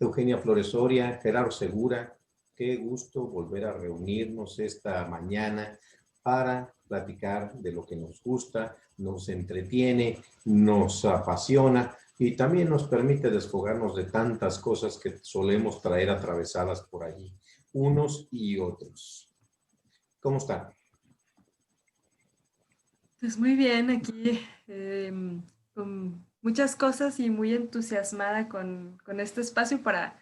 Eugenia Flores Soria, Gerardo Segura, qué gusto volver a reunirnos esta mañana para platicar de lo que nos gusta, nos entretiene, nos apasiona y también nos permite desfogarnos de tantas cosas que solemos traer atravesadas por allí, unos y otros. ¿Cómo están? Pues muy bien, aquí con muchas cosas y muy entusiasmada con este espacio para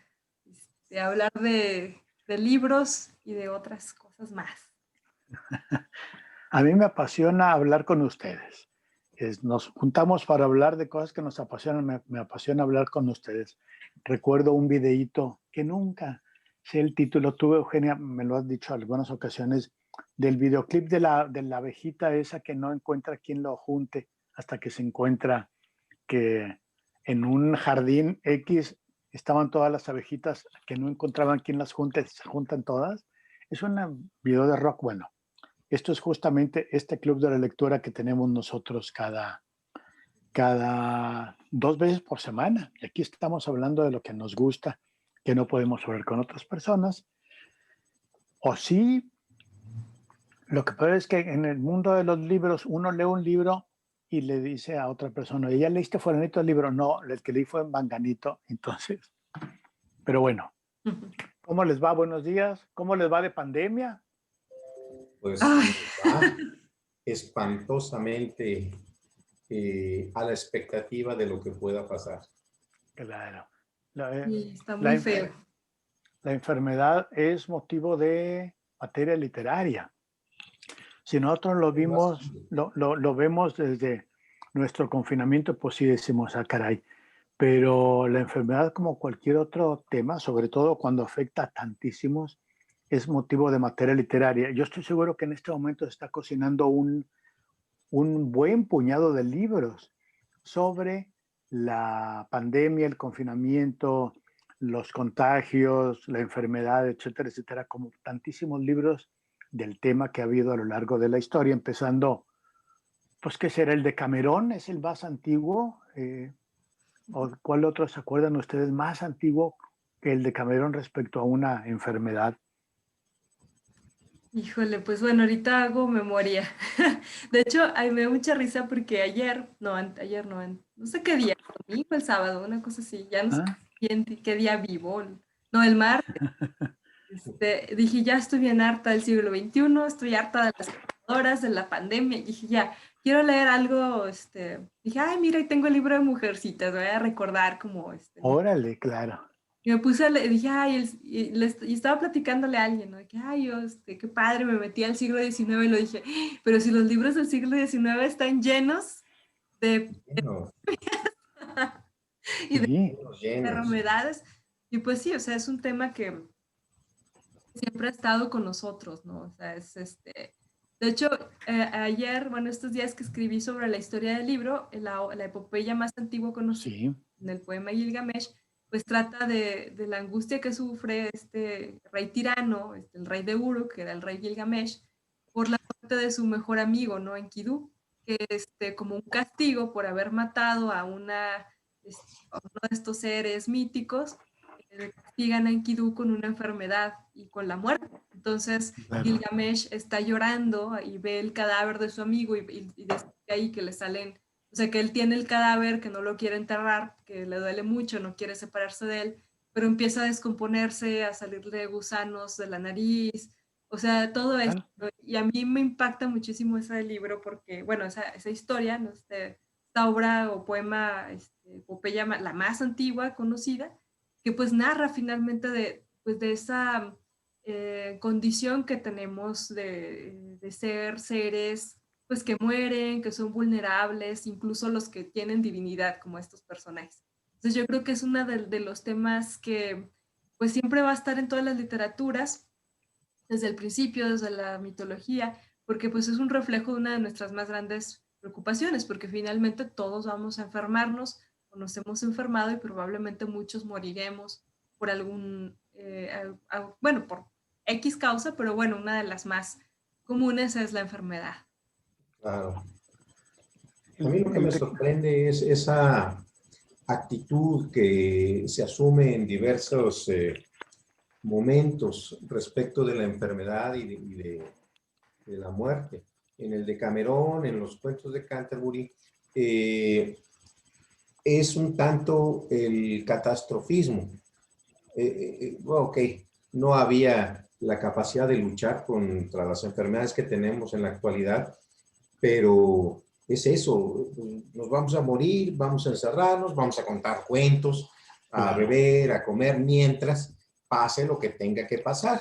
hablar de libros y de otras cosas más. A mí me apasiona hablar con ustedes. Nos juntamos para hablar de cosas que nos apasionan. Me apasiona hablar con ustedes. Recuerdo un videíto que nunca sé el título. Tú, Eugenia, me lo has dicho en algunas ocasiones, del videoclip de la abejita esa que no encuentra quien lo junte hasta que se encuentra que en un jardín X estaban todas las abejitas que no encontraban quien las junte, se juntan todas. Es un video de rock bueno. Esto es justamente este club de la lectura que tenemos nosotros cada 2 veces por semana. Y aquí estamos hablando de lo que nos gusta, que no podemos hablar con otras personas. O sí, lo que pasa es que en el mundo de los libros, uno lee un libro y le dice a otra persona, ¿ya leíste fulanito el libro? No, el que leí fue Manganito. Entonces, pero bueno, ¿cómo les va? Buenos días. ¿Cómo les va de pandemia? Pues va espantosamente a la expectativa de lo que pueda pasar. Claro. Sí, está La, muy feo. la enfermedad es motivo de materia literaria. Si nosotros lo vimos, lo vemos desde nuestro confinamiento, pues sí decimos, ah, caray. Pero la enfermedad, como cualquier otro tema, sobre todo cuando afecta a tantísimos, es motivo de materia literaria. Yo estoy seguro que en este momento se está cocinando un buen puñado de libros sobre la pandemia, el confinamiento, los contagios, la enfermedad, etcétera, etcétera, como tantísimos libros del tema que ha habido a lo largo de la historia, empezando, pues, ¿qué será? El de Camerón, es el más antiguo, ¿o cuál otro se acuerdan ustedes más antiguo que el de Camerón respecto a una enfermedad? Híjole, pues bueno, ahorita hago memoria. De hecho, ay, me da mucha risa porque ayer, no, ayer no, no sé qué día, el domingo, el sábado, una cosa así, ya no sé ¿Ah? qué día vivo. No, el martes. Dije, ya estoy bien harta del siglo XXI, estoy harta de las computadoras, de la pandemia. Y dije, ya, quiero leer algo, dije, ay, mira, ahí tengo el libro de Mujercitas, voy a recordar como, Órale, claro. y me puse a leer, dije, ay, y estaba platicándole a alguien, ¿no? De que, ay, yo, qué padre, me metí al siglo XIX y lo dije, pero si los libros del siglo XIX están llenos de, Bueno, y de Sí, llenos. enfermedades, y pues sí, o sea, es un tema que siempre ha estado con nosotros, ¿no? O sea, de hecho, ayer, bueno, estos días que escribí sobre la historia del libro, la epopeya más antigua conocida, sí. en el poema Gilgamesh, pues trata de la angustia que sufre este rey tirano, el rey de Uruk, que era el rey Gilgamesh, por la muerte de su mejor amigo, ¿no? Enkidu, que como un castigo por haber matado a uno de estos seres míticos, castigan a Enkidu con una enfermedad y con la muerte. Entonces Claro. Gilgamesh está llorando y ve el cadáver de su amigo y dice ahí que le salen, o sea, que él tiene el cadáver, que no lo quiere enterrar, que le duele mucho, no quiere separarse de él, pero empieza a descomponerse, a salirle gusanos de la nariz, o sea, todo esto. Claro. Y a mí me impacta muchísimo ese libro porque, bueno, esa historia, ¿no? Esta obra o poema, epopeya, la más antigua conocida, que pues narra finalmente pues de esa condición que tenemos de ser seres pues que mueren, que son vulnerables, incluso los que tienen divinidad como estos personajes. Entonces yo creo que es uno de los temas que pues siempre va a estar en todas las literaturas, desde el principio, desde la mitología, porque pues es un reflejo de una de nuestras más grandes preocupaciones, porque finalmente todos vamos a enfermarnos o nos hemos enfermado y probablemente muchos moriremos por bueno, por X causa, pero bueno, una de las más comunes es la enfermedad. Claro. A mí El, lo que me el de- sorprende es esa actitud que se asume en diversos momentos respecto de la enfermedad de la muerte. En el Decamerón, en los cuentos de Canterbury, es un tanto el catastrofismo. Ok, no había la capacidad de luchar contra las enfermedades que tenemos en la actualidad, pero es eso, nos vamos a morir, vamos a encerrarnos, vamos a contar cuentos, a beber, a comer, mientras pase lo que tenga que pasar.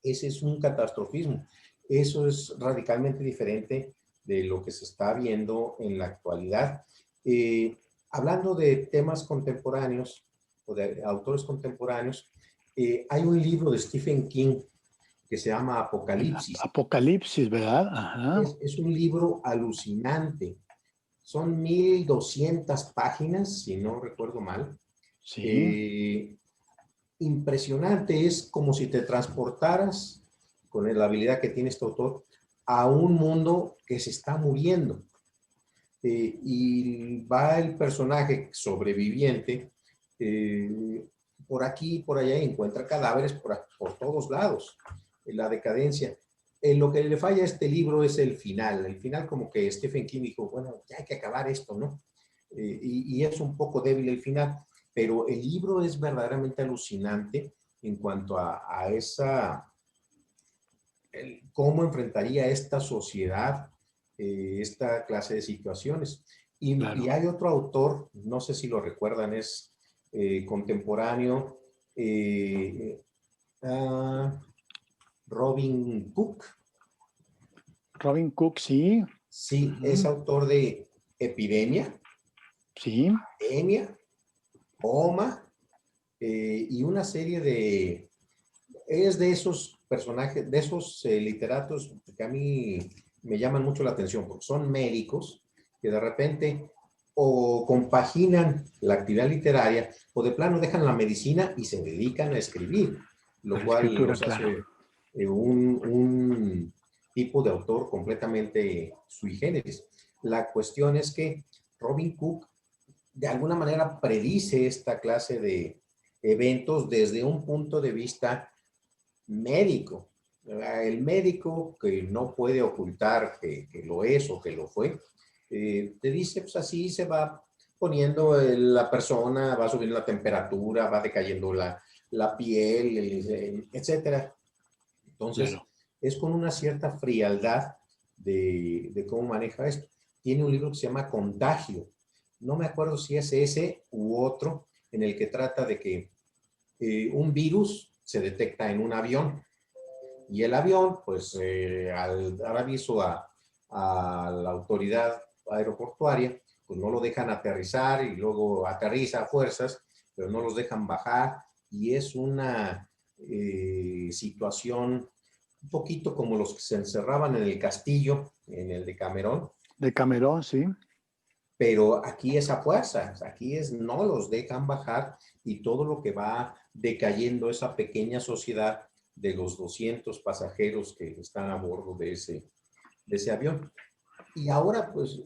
Ese es un catastrofismo. Eso es radicalmente diferente de lo que se está viendo en la actualidad. Hablando de temas contemporáneos o de autores contemporáneos, hay un libro de Stephen King que se llama Apocalipsis. Apocalipsis, ¿verdad? Ajá. Es un libro alucinante. Son 1200 páginas, si no recuerdo mal. Sí. Impresionante, es como si te transportaras, con la habilidad que tiene este autor, a un mundo que se está muriendo. Y va el personaje sobreviviente por aquí y por allá y encuentra cadáveres por todos lados. La decadencia. Lo que le falla a este libro es el final. El final, como que Stephen King dijo, bueno, ya hay que acabar esto, ¿no? Y es un poco débil el final, pero el libro es verdaderamente alucinante en cuanto a cómo enfrentaría esta sociedad esta clase de situaciones. Y hay otro autor, no sé si lo recuerdan, es contemporáneo, Robin Cook. Robin Cook, sí. Sí, es autor de Epidemia, sí. Pandemia, Coma, y una serie de... Es de esos personajes, de esos literatos que a mí me llaman mucho la atención, porque son médicos que de repente o compaginan la actividad literaria o de plano dejan la medicina y se dedican a escribir, lo cual los hace un tipo de autor completamente sui generis. La cuestión es que Robin Cook de alguna manera predice esta clase de eventos desde un punto de vista médico. El médico que no puede ocultar que lo es o que lo fue, te dice, pues así se va poniendo la persona, va subiendo la temperatura, va decayendo la piel, etcétera. Entonces, es con una cierta frialdad de cómo maneja esto. Tiene un libro que se llama Contagio. No me acuerdo si es ese u otro, en el que trata de que un virus se detecta en un avión y el avión, pues al dar aviso a la autoridad aeroportuaria, pues no lo dejan aterrizar y luego aterriza a fuerzas, pero no los dejan bajar y es una situación un poquito como los que se encerraban en el castillo, en el Decamerón. Decamerón, sí. Pero aquí es a fuerzas, aquí es no los dejan bajar y todo lo que va decayendo esa pequeña sociedad de los 200 pasajeros que están a bordo de ese avión. Y ahora, pues,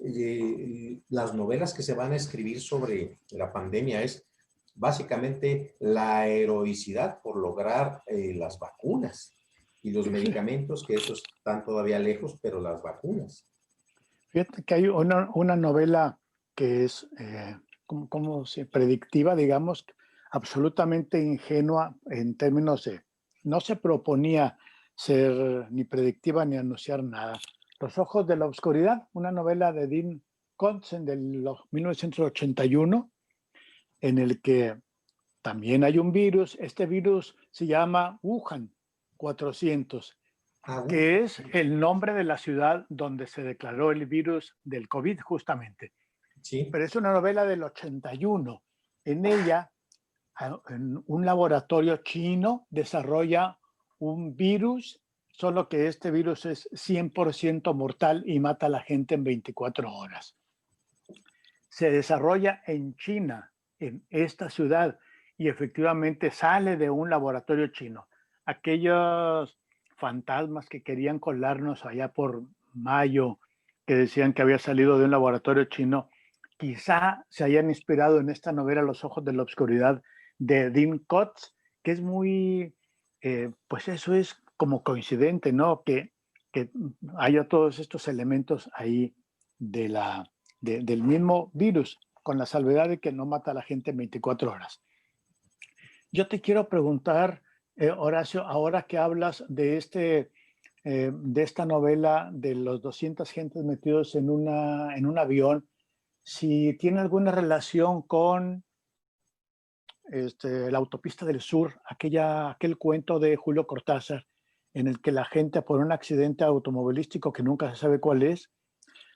las novelas que se van a escribir sobre la pandemia es básicamente la heroicidad por lograr las vacunas y los medicamentos, que esos están todavía lejos, pero las vacunas. Fíjate que hay una novela que es como predictiva, digamos, absolutamente ingenua en términos de, no se proponía ser ni predictiva ni anunciar nada. Los ojos de la oscuridad, una novela de Dean Koontz del 1981, en el que también hay un virus. Este virus se llama Wuhan 400, que es el nombre de la ciudad donde se declaró el virus del COVID justamente. Sí. Pero es una novela del 81. En ella, en un laboratorio chino desarrolla un virus, solo que este virus es 100% mortal y mata a la gente en 24 horas. Se desarrolla en China, en esta ciudad, y efectivamente sale de un laboratorio chino. Aquellos fantasmas que querían colarnos allá por mayo, que decían que había salido de un laboratorio chino, quizá se hayan inspirado en esta novela Los ojos de la oscuridad de Dean Koontz, que es muy, pues eso es como coincidente, ¿no? Que haya todos estos elementos ahí del mismo virus, con la salvedad de que no mata a la gente en 24 horas. Yo te quiero preguntar, Horacio, ahora que hablas de esta novela de los 200 gentes metidos en un avión, si tiene alguna relación con la autopista del sur, aquel cuento de Julio Cortázar, en el que la gente por un accidente automovilístico que nunca se sabe cuál es,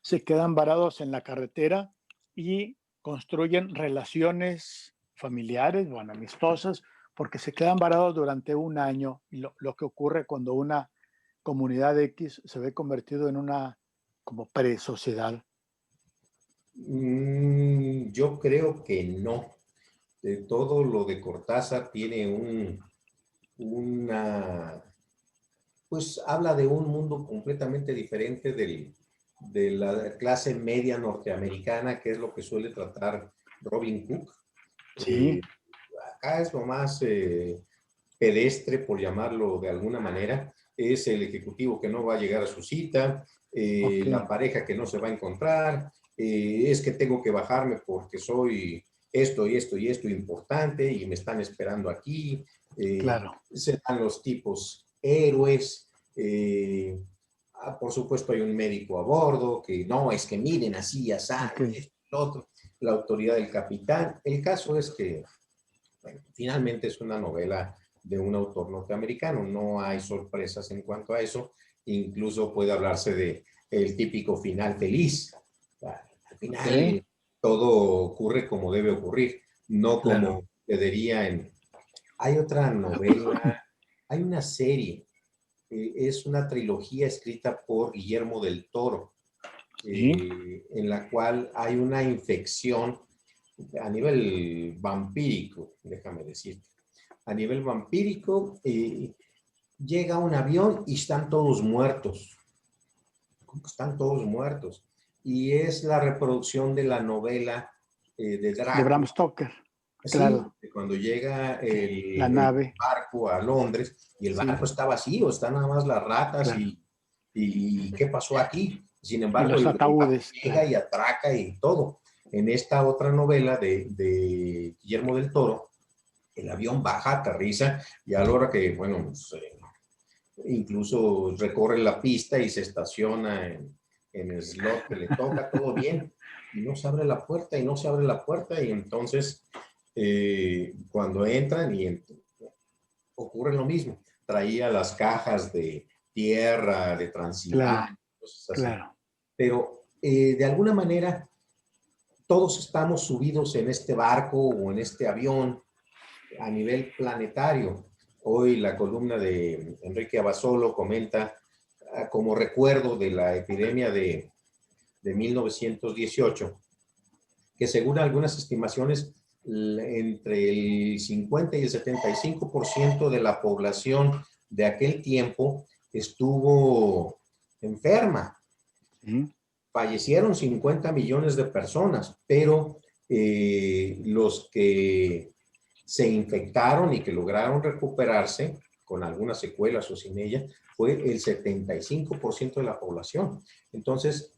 se quedan varados en la carretera y construyen relaciones familiares, bueno, amistosas, porque se quedan varados durante un año, y lo que ocurre cuando una comunidad X se ve convertido en una como pre-sociedad. Yo creo que no. De todo lo de Cortázar tiene pues habla de un mundo completamente diferente de la clase media norteamericana, que es lo que suele tratar Robin Cook. Sí. Acá es lo más pedestre, por llamarlo de alguna manera. Es el ejecutivo que no va a llegar a su cita, Okay. la pareja que no se va a encontrar, es que tengo que bajarme porque soy esto y esto y esto importante y me están esperando aquí. Claro. Se dan los tipos héroes. Por supuesto hay un médico a bordo que no, es que miren así, así, Okay. esto, lo otro, la autoridad del capitán. El caso es que, bueno, finalmente es una novela de un autor norteamericano, no hay sorpresas en cuanto a eso, incluso puede hablarse de el típico final feliz. Al final Okay. todo ocurre como debe ocurrir, no como Claro. quedaría en... Hay otra novela, hay una serie, es una trilogía escrita por Guillermo del Toro, Sí. en la cual hay una infección a nivel vampírico, déjame decirte. A nivel vampírico, llega un avión y están todos muertos. Están todos muertos. Y es la reproducción de la novela de De Bram Drácula. Stoker. Sí, Claro. cuando llega La el nave. barco a Londres y el Sí. barco está vacío, están nada más las ratas Claro. y ¿qué pasó aquí? Sin Y embargo, los el barco ataúdes. llega Claro. y atraca y todo. En esta otra novela de Guillermo del Toro, el avión baja, aterriza y a la hora que, bueno, pues, incluso recorre la pista y se estaciona en el slot que le toca, todo bien, y no se abre la puerta y no se abre la puerta y entonces cuando entran ocurre lo mismo. Traía las cajas de tierra, de Claro. Transilvania, cosas así. Claro. Pero de alguna manera todos estamos subidos en este barco o en este avión a nivel planetario. Hoy la columna de Enrique Abasolo comenta como recuerdo de la epidemia de 1918, que según algunas estimaciones, entre el 50 y el 75% de la población de aquel tiempo estuvo enferma. Sí. Fallecieron 50 millones de personas, pero los que se infectaron y que lograron recuperarse con algunas secuelas o sin ella, fue el 75% de la población. Entonces,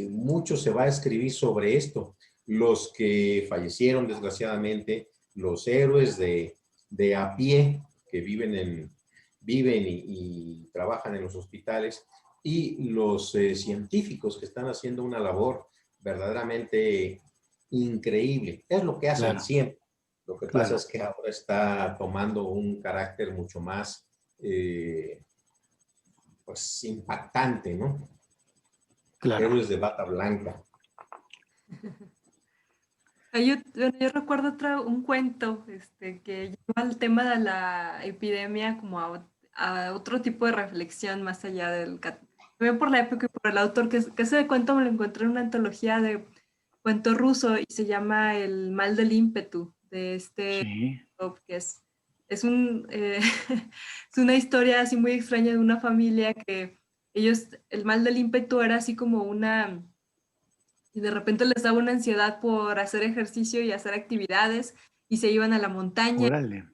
mucho se va a escribir sobre esto. Los que fallecieron, desgraciadamente, los héroes de a pie que viven y trabajan en los hospitales, y los científicos que están haciendo una labor verdaderamente increíble. Es lo que hacen Claro. siempre. Lo que pasa Claro. es que ahora está tomando un carácter mucho más pues impactante, ¿no? Claro. Héroes de bata blanca. Yo recuerdo un cuento que lleva el tema de la epidemia como a otro tipo de reflexión más allá también por la época y por el autor, que ese cuento me lo encontré en una antología de cuento ruso y se llama El mal del ímpetu, de Sí. que es es una historia así muy extraña de una familia que el mal del ímpetu era así como y de repente les daba una ansiedad por hacer ejercicio y hacer actividades y se iban a la montaña, Órale,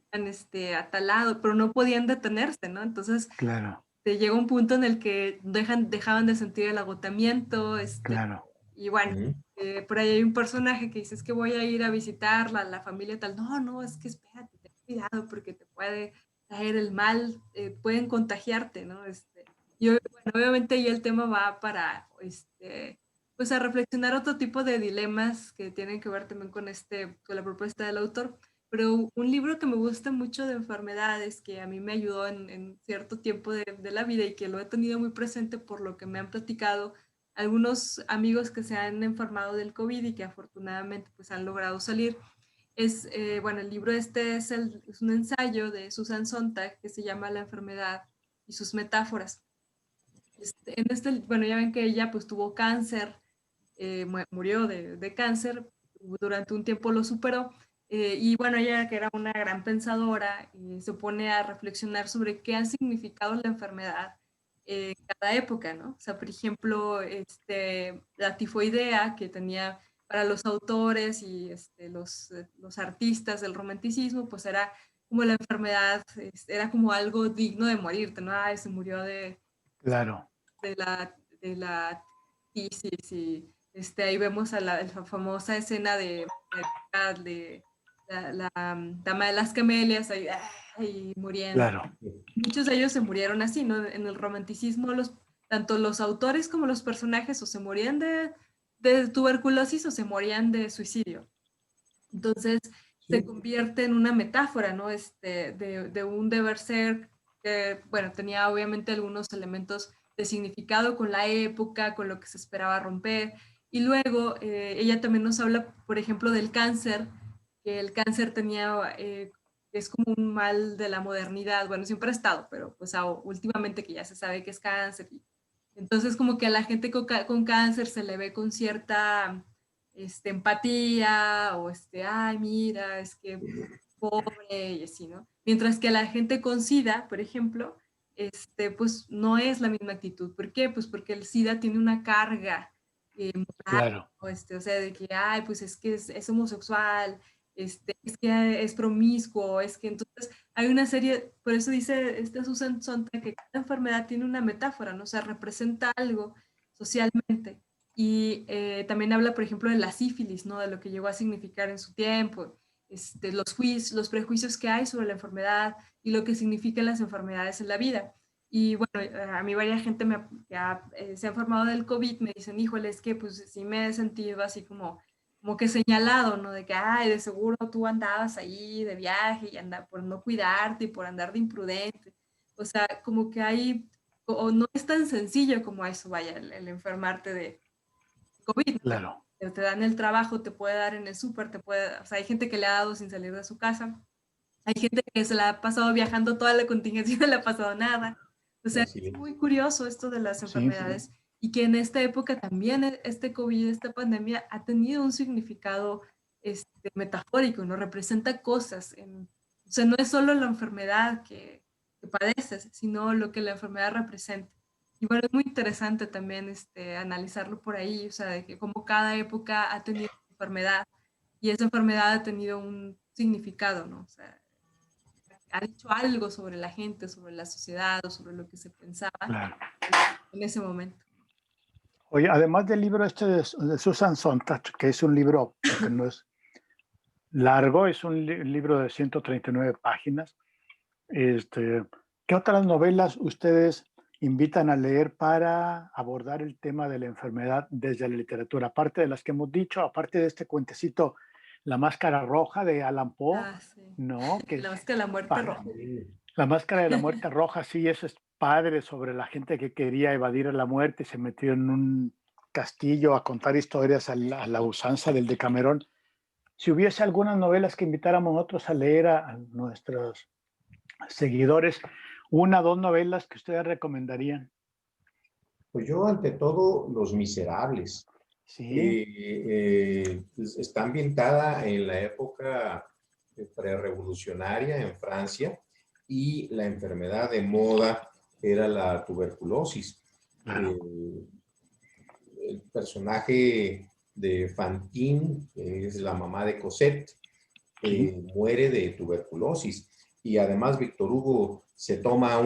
a tal lado, pero no podían detenerse, ¿no? Entonces claro, llega un punto en el que dejaban de sentir el agotamiento, claro, y bueno, Ujú. por ahí hay un personaje que dice, es que voy a ir a visitar la familia tal. No, no, es que espérate, ten cuidado porque te puede caer el mal, pueden contagiarte, ¿no? Y bueno, obviamente ahí el tema va para, pues a reflexionar otro tipo de dilemas que tienen que ver también con, con la propuesta del autor. Pero un libro que me gusta mucho de enfermedades, que a mí me ayudó en cierto tiempo de la vida y que lo he tenido muy presente por lo que me han platicado algunos amigos que se han enfermado del COVID y que afortunadamente pues han logrado salir. Bueno, el libro es un ensayo de Susan Sontag que se llama La enfermedad y sus metáforas. Bueno, ya ven que ella pues tuvo cáncer, murió de cáncer, durante un tiempo lo superó, y bueno, ella que era una gran pensadora, se pone a reflexionar sobre qué ha significado la enfermedad en cada época, ¿no? O sea, por ejemplo, la tifoidea que tenía para los autores y los artistas del romanticismo, pues era como la enfermedad, era como algo digno de morirte, ¿no? Ay, se murió claro, de la tisis y ahí vemos a la famosa escena de la dama de las camelias ahí muriendo. claro, Muchos de ellos se murieron así, ¿no? En el romanticismo, tanto los autores como los personajes o se morían de tuberculosis o se morían de suicidio. Entonces se Sí. convierte en una metáfora, ¿no? De un deber ser que, bueno, tenía obviamente algunos elementos de significado con la época, con lo que se esperaba romper. Y luego ella también nos habla, por ejemplo, del cáncer, que el cáncer es como un mal de la modernidad, bueno, siempre ha estado, pero pues últimamente que ya se sabe que es cáncer. Entonces como que a la gente con cáncer se le ve con cierta empatía o ay, mira, es que pobre y así, ¿no? Mientras que a la gente con SIDA, por ejemplo, pues no es la misma actitud. ¿Por qué? Pues porque el SIDA tiene una carga moral, claro, o sea, de que, ay, pues es que es homosexual, es que es promiscuo, es que entonces hay una serie, por eso dice Susan Sontag que cada enfermedad tiene una metáfora, ¿no? O sea, representa algo socialmente. Y también habla, por ejemplo, de la sífilis, ¿no? De lo que llegó a significar en su tiempo, los prejuicios que hay sobre la enfermedad y lo que significan las enfermedades en la vida. Y bueno, a mí varias gente se ha enfermado del COVID, me dicen, híjole, es que pues sí me he sentido así como que señalado, ¿no? De que, ay, de seguro tú andabas ahí de viaje y anda por no cuidarte y por andar de imprudente. O sea, como que hay, o no es tan sencillo como eso, vaya, el enfermarte de COVID, ¿no? claro, Te dan el trabajo, te puede dar en el súper, o sea, hay gente que le ha dado sin salir de su casa, hay gente que se la ha pasado viajando toda la contingencia y no le ha pasado nada. O sea, Así es es. muy curioso esto de las sí, enfermedades y que en esta época también este COVID, esta pandemia ha tenido un significado metafórico, ¿no? Representa cosas. O sea, no es solo la enfermedad que padeces, sino lo que la enfermedad representa. Y bueno, es muy interesante también analizarlo por ahí, o sea, de que como cada época ha tenido una enfermedad y esa enfermedad ha tenido un significado, ¿no? O sea, ha dicho algo sobre la gente, sobre la sociedad o sobre lo que se pensaba claro. en ese momento. Oye, además del libro este de Susan Sontag, que es un libro, porque no es largo, es un libro de 139 páginas, este, ¿qué otras novelas ustedes invitan a leer para abordar el tema de la enfermedad desde la literatura? Aparte de las que hemos dicho, aparte de este cuentecito, La Máscara Roja de Allan Poe, Ah, sí. ¿no? Que La es máscara de la muerte padre. roja. Sí. La Máscara de la Muerte Roja, sí, eso es padre sobre la gente que quería evadir a la muerte y se metió en un castillo a contar historias a la usanza del Decamerón. Si hubiese algunas novelas que invitáramos nosotros a leer a nuestros seguidores, una o dos novelas que ustedes recomendarían. Pues yo, ante todo, Los Miserables. Sí, Pues está ambientada en la época prerevolucionaria en Francia y la enfermedad de moda era la tuberculosis. claro, El personaje de Fantine, que es la mamá de Cosette, muere de tuberculosis. Y además Víctor Hugo se toma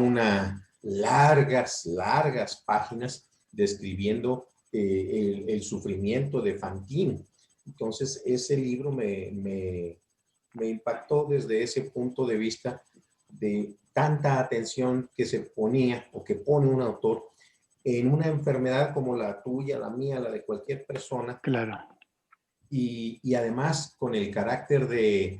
largas páginas describiendo el sufrimiento de Fantine. Entonces, ese libro me impactó desde ese punto de vista de tanta atención que se ponía o que pone un autor en una enfermedad como la tuya, la mía, la de cualquier persona. Claro. Y además con el carácter de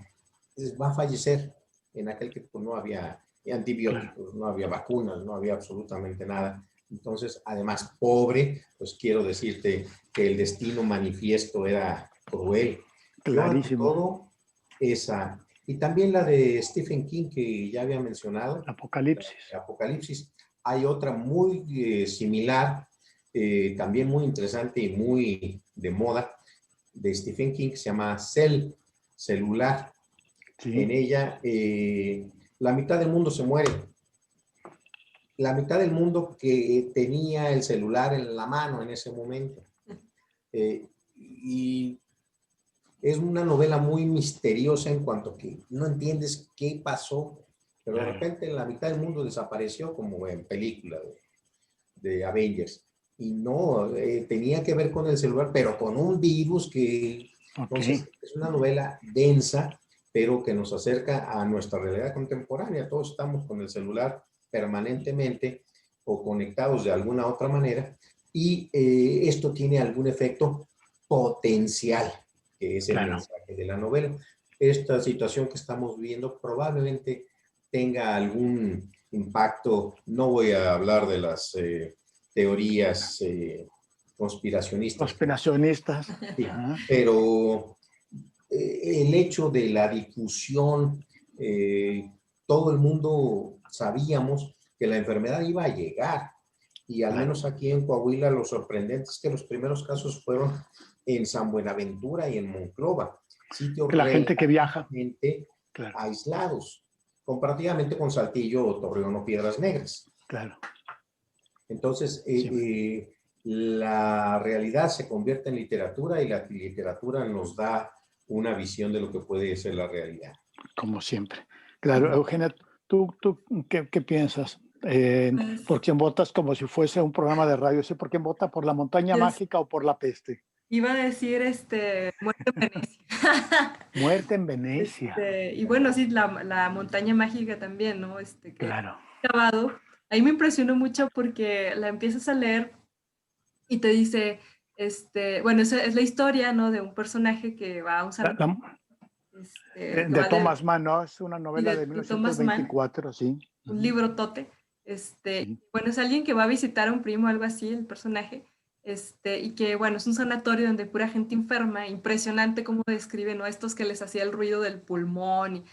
va a fallecer. En aquel que pues, no había antibióticos, claro, no había vacunas, no había absolutamente nada. Entonces, además, pobre, pues quiero decirte que el destino manifiesto era cruel. Clarísimo. Yo, todo esa. Y también la de Stephen King, que ya había mencionado. Apocalipsis. Apocalipsis. Hay otra muy similar, también muy interesante y muy de moda, de Stephen King, que se llama Celular. Sí. En ella, la mitad del mundo se muere. La mitad del mundo que tenía el celular en la mano en ese momento. Y es una novela muy misteriosa en cuanto que no entiendes qué pasó, pero de repente la mitad del mundo desapareció como en película de Avengers. Y no, tenía que ver con el celular, pero con un virus que... Entonces, es una novela densa, pero que nos acerca a nuestra realidad contemporánea. Todos estamos con el celular permanentemente o conectados de alguna otra manera, y esto tiene algún efecto potencial, que es el mensaje de la novela. Esta situación que estamos viviendo probablemente tenga algún impacto. No voy a hablar de las teorías conspiracionistas. Sí, pero el hecho de la difusión, todo el mundo sabíamos que la enfermedad iba a llegar, y al menos aquí en Coahuila lo sorprendente es que los primeros casos fueron en San Buenaventura y en Monclova, sitios la gente que viaja aislados, comparativamente con Saltillo, Torreón o Piedras Negras. Claro. Entonces, la realidad se convierte en literatura, y la literatura nos da una visión de lo que puede ser la realidad. Como siempre. Claro, Eugenia, ¿tú qué piensas? ¿Por quién votas? Como si fuese un programa de radio. ¿Sí? ¿Por quién vota? ¿Por La Montaña Mágica o por La Peste? Iba a decir Muerte en Venecia. Muerte en Venecia. Y bueno, sí, la Montaña Mágica también, ¿no? Claro. Acabado. Ahí me impresionó mucho porque la empiezas a leer y te dice, bueno, esa es la historia, ¿no? De un personaje que va a un salón. De Thomas Mann, ¿no? Es una novela de 1924, sí. Un libro tote. Sí. Bueno, es alguien que va a visitar a un primo, algo así, el personaje. Y que, bueno, es un sanatorio donde pura gente enferma. Impresionante cómo describe, ¿no? Estos que les hacía el ruido del pulmón.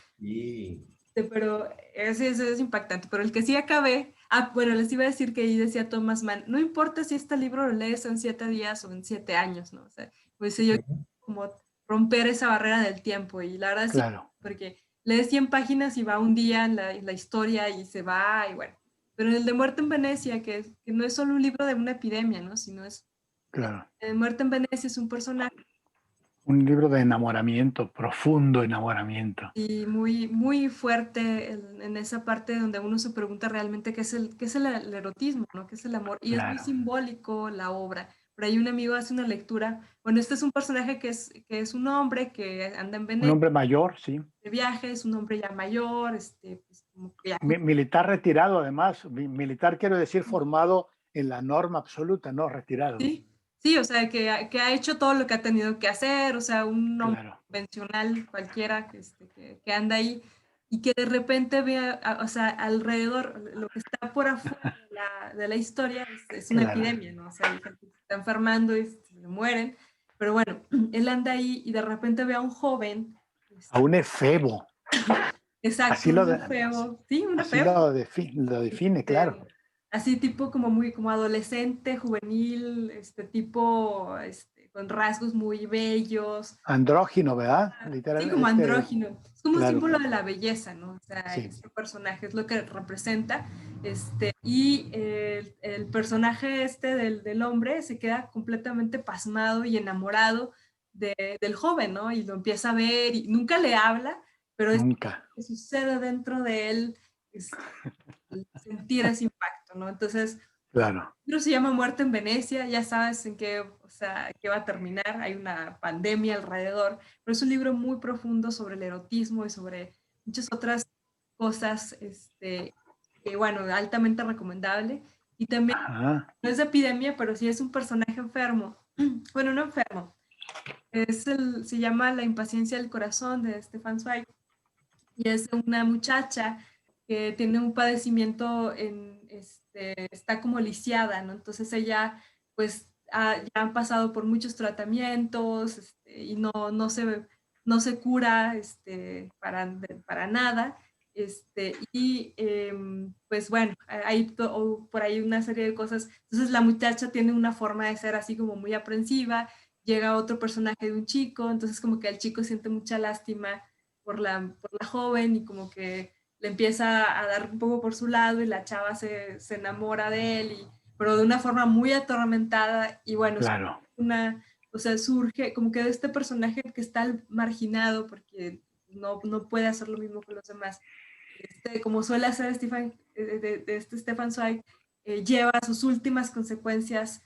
Pero es impactante. Pero el que sí acabé... bueno, les iba a decir que ahí decía Thomas Mann, no importa si este libro lo lees en 7 días o en 7 años, ¿no? O sea, pues yo como romper esa barrera del tiempo, y la verdad sí, porque lees 100 páginas y va un día en la historia y se va, y bueno. Pero en el de Muerte en Venecia, que no es solo un libro de una epidemia, ¿no? Sino es... Muerte en Venecia es un personaje. Un libro de enamoramiento, profundo enamoramiento. Y muy, muy fuerte en esa parte donde uno se pregunta realmente qué es el erotismo, ¿no? ¿Qué es el amor? Y es muy simbólico la obra. Por ahí un amigo hace una lectura. Bueno, este es un personaje que es un hombre que anda en Venecia. Un hombre mayor, sí. De viaje, es un hombre ya mayor, pues como que ya... Militar retirado, además. Militar, quiero decir, formado en la norma absoluta, no retirado. Sí, o sea, que ha hecho todo lo que ha tenido que hacer, o sea, un hombre convencional cualquiera que anda ahí, y que de repente ve, o sea, alrededor, lo que está por afuera de la historia es una epidemia, ¿no? O sea, hay gente que se está enfermando y se mueren, pero bueno, él anda ahí y de repente ve a un joven. A un efebo. Exacto, así un efebo. Sí, un efebo. Así lo define, claro. Así tipo como adolescente, juvenil, tipo con rasgos muy bellos. Andrógino, ¿verdad? Sí, como andrógino. Es como un símbolo de la belleza, ¿no? sea, Sí. este personaje es lo que representa. Y el personaje del hombre se queda completamente pasmado y enamorado del joven, ¿no? Y lo empieza a ver y nunca le habla, pero es Nunca. que sucede dentro de él, sentir ese impacto, ¿no? Entonces, Claro. el libro se llama Muerte en Venecia, ya sabes en qué, o sea, qué va a terminar, hay una pandemia alrededor, pero es un libro muy profundo sobre el erotismo y sobre muchas otras cosas, que bueno, altamente recomendable. Y también, Ajá. no es de epidemia, pero sí es un personaje enfermo, bueno, no enfermo, se llama La impaciencia del corazón de Stefan Zweig, y es una muchacha que tiene un padecimiento está como lisiada, ¿no? Entonces ella, pues, ya han pasado por muchos tratamientos, y no se cura, para nada. Pues bueno, hay por ahí una serie de cosas. Entonces la muchacha tiene una forma de ser así como muy aprensiva, llega otro personaje de un chico, entonces como que el chico siente mucha lástima por la joven y como que le empieza a dar un poco por su lado y la chava se enamora de él, pero de una forma muy atormentada y bueno, Claro. o sea, surge como que de este personaje que está marginado porque no puede hacer lo mismo que los demás. Como suele hacer Stefan Zweig, lleva sus últimas consecuencias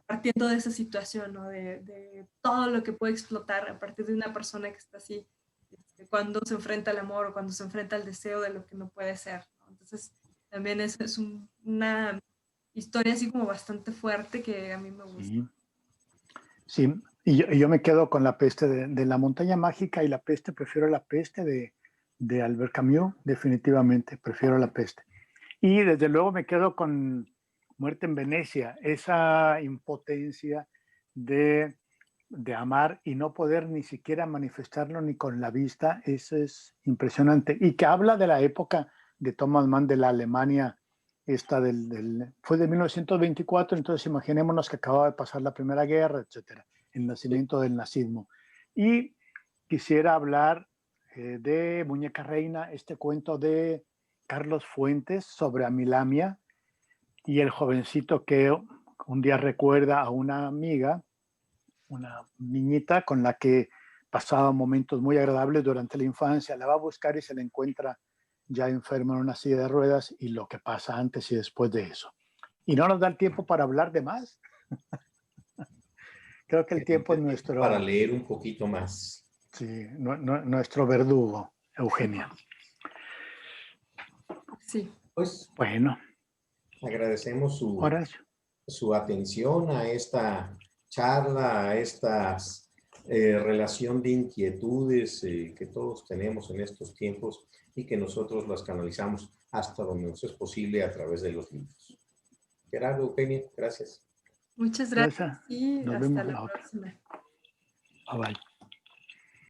partiendo de esa situación, ¿no? De todo lo que puede explotar a partir de una persona que está así, cuando se enfrenta al amor o cuando se enfrenta al deseo de lo que no puede ser, ¿no? Entonces, también es una historia así como bastante fuerte que a mí me gusta. Sí. Sí, y yo me quedo con La peste de la montaña mágica y La peste, prefiero La peste de Albert Camus, definitivamente, prefiero La peste. Y desde luego me quedo con Muerte en Venecia, esa impotencia de, de amar y no poder ni siquiera manifestarlo ni con la vista, eso es impresionante. Y que habla de la época de Thomas Mann, de la Alemania, fue de 1924, entonces imaginémonos que acababa de pasar la Primera Guerra, etcétera, el nacimiento del nazismo. Y quisiera hablar de Muñeca Reina, este cuento de Carlos Fuentes sobre Amilamia y el jovencito que un día recuerda a una amiga, una niñita con la que pasaba momentos muy agradables durante la infancia, la va a buscar y se la encuentra ya enferma en una silla de ruedas y lo que pasa antes y después de eso. Y no nos da el tiempo para hablar de más. Creo que el tiempo es Para nuestro, leer un poquito más. sí, nuestro verdugo, Eugenia. Sí. Pues Bueno, agradecemos Horacio. su atención a esta charla, a esta relación de inquietudes que todos tenemos en estos tiempos y que nosotros las canalizamos hasta donde nos es posible a través de los libros. Gerardo, Eugenia, gracias. Muchas Gracias. gracias y Nos hasta vemos la la otra. próxima. Bye bye.